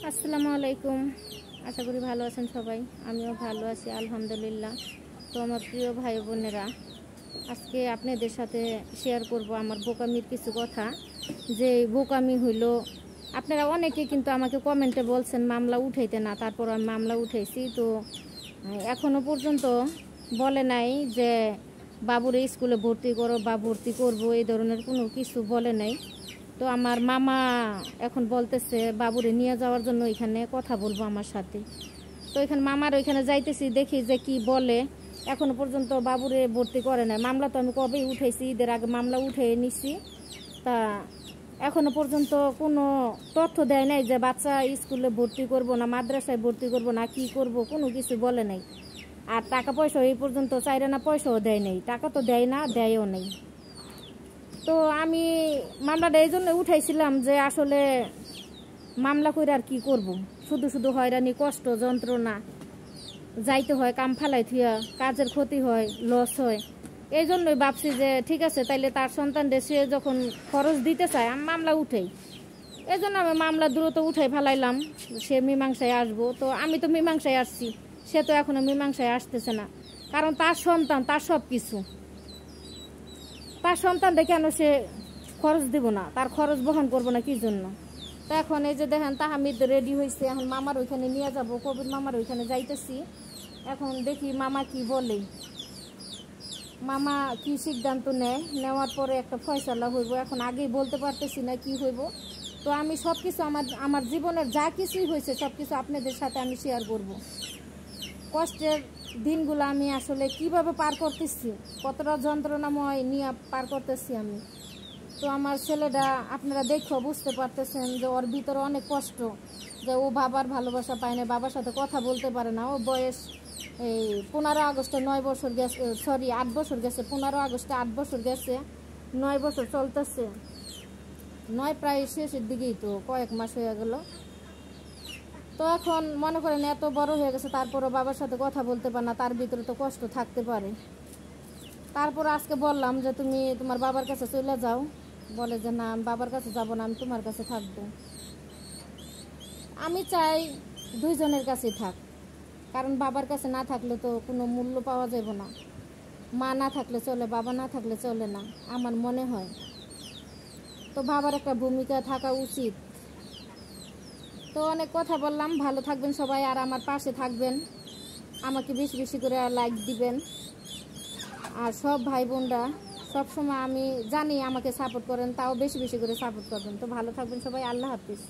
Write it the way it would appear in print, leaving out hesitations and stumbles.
আসসালামু আলাইকুম। আশা করি ভালো আছেন সবাই। আমিও ভালো আছি আলহামদুলিল্লাহ। তো আমার প্রিয় ভাই বোনেরা, আজকে আপনাদের সাথে শেয়ার করব আমার বোকামির কিছু কথা। যে বোকামি হইল, আপনারা অনেকে কিন্তু আমাকে কমেন্টে বলছেন মামলা উঠাইতে না, তারপর আমি মামলা উঠাইছি। তো এখনও পর্যন্ত বলে নাই যে বাবুরে স্কুলে ভর্তি করো বা ভর্তি করবো, এই ধরনের কোনো কিছু বলে নাই। তো আমার মামা এখন বলতেছে বাবুরে নিয়ে যাওয়ার জন্য এখানে কথা বলবো আমার সাথে। তো এখানে মামার ওইখানে যাইতেছি, দেখি যে কি বলে। এখনো পর্যন্ত বাবুরে ভর্তি করে নাই। মামলা তো আমি কবেই উঠেছি, ঈদের আগে মামলা উঠে নিছি। তা এখনো পর্যন্ত কোনো তথ্য দেয় নাই যে বাচ্চা স্কুলে ভর্তি করব না মাদ্রাসায় ভর্তি করব না কি করব, কোনো কিছু বলে নাই। আর টাকা পয়সা এই পর্যন্ত চাইরে না, পয়সাও দেয় নাই, টাকা তো দেয় না, দেয়ও নেই। তো আমি মামলাটা এই জন্য উঠাইছিলাম যে আসলে মামলা করে আর কি করব, শুধু শুধু হয়রানি, কষ্ট, যন্ত্রণা, যাইতে হয়, কাম ফালাই থুয়া, কাজের ক্ষতি হয়, লস হয়। এই জন্যই ভাবছি যে ঠিক আছে, তাইলে তার সন্তান সে যখন খরচ দিতে চায় আমি মামলা উঠাই। এই জন্য আমি মামলা দ্রুত উঠাই ফেলাইলাম, সে মীমাংসায় আসবো। তো আমি তো মীমাংসায় আসছি, সে তো এখনো মীমাংসায় আসতেছে না। কারণ তার সন্তান, তার সব কিছু, তার সন্তানটা কেন সে খরচ দেব না, তার খরচ বহন করবো না কি জন্য? তো এখন এই যে দেখেন তাহামিদ রেডি হয়েছে, এখন মামার ওইখানে নিয়ে যাব, কবির মামার ওইখানে যাইতেছি। এখন দেখি মামা কি বলে, মামা কি সিদ্ধান্ত নেয়, নেওয়ার পরে একটা ফয়সালা হইব। এখন আগেই বলতে পারতেছি না কি হইব। তো আমি সব কিছু আমার জীবনের যা কিছুই হয়েছে সব কিছু আপনাদের সাথে আমি শেয়ার করব। কষ্টের দিনগুলো আমি আসলে কিভাবে পার করতেছি, কতটা যন্ত্রণাময় নিয়ে পার করতেছি আমি। তো আমার ছেলেটা আপনারা দেখো বুঝতে পারতেছেন যে ওর ভিতরে অনেক কষ্ট, যে ও বাবার ভালোবাসা পায় না, বাবার সাথে কথা বলতে পারে না। ও বয়স এই 15 আগস্টে 9 বছর গেছে, সরি 8 বছর গেছে, 15 আগস্টে 8 বছর গেছে, 9 বছর চলতেছে, 9 প্রায় শেষের দিকেই, তো কয়েক মাস হয়ে গেল। তো এখন মনে করেন এত বড় হয়ে গেছে, তারপরও বাবার সাথে কথা বলতে পারে না, তার ভিতরে তো কষ্ট থাকতে পারে। তারপর আজকে বললাম যে তুমি তোমার বাবার কাছে চলে যাও। বলে যে না, আমি বাবার কাছে যাব না, আমি তোমার কাছে থাকবো। আমি চাই দুইজনের কাছে থাক, কারণ বাবার কাছে না থাকলে তো কোনো মূল্য পাওয়া যাবে না। মা না থাকলে চলে, বাবা না থাকলে চলে না, আমার মনে হয়। তো বাবার একটা ভূমিকা থাকা উচিত। তো অনেক কথা বললাম, ভালো থাকবেন সবাই, আর আমার পাশে থাকবেন, আমাকে বেশি বেশি করে লাইক দিবেন। আর সব ভাই বোনরা সবসময় আমি জানি আমাকে সাপোর্ট করেন, তাও বেশি বেশি করে সাপোর্ট করবেন। তো ভালো থাকবেন সবাই, আল্লাহ হাফিজ।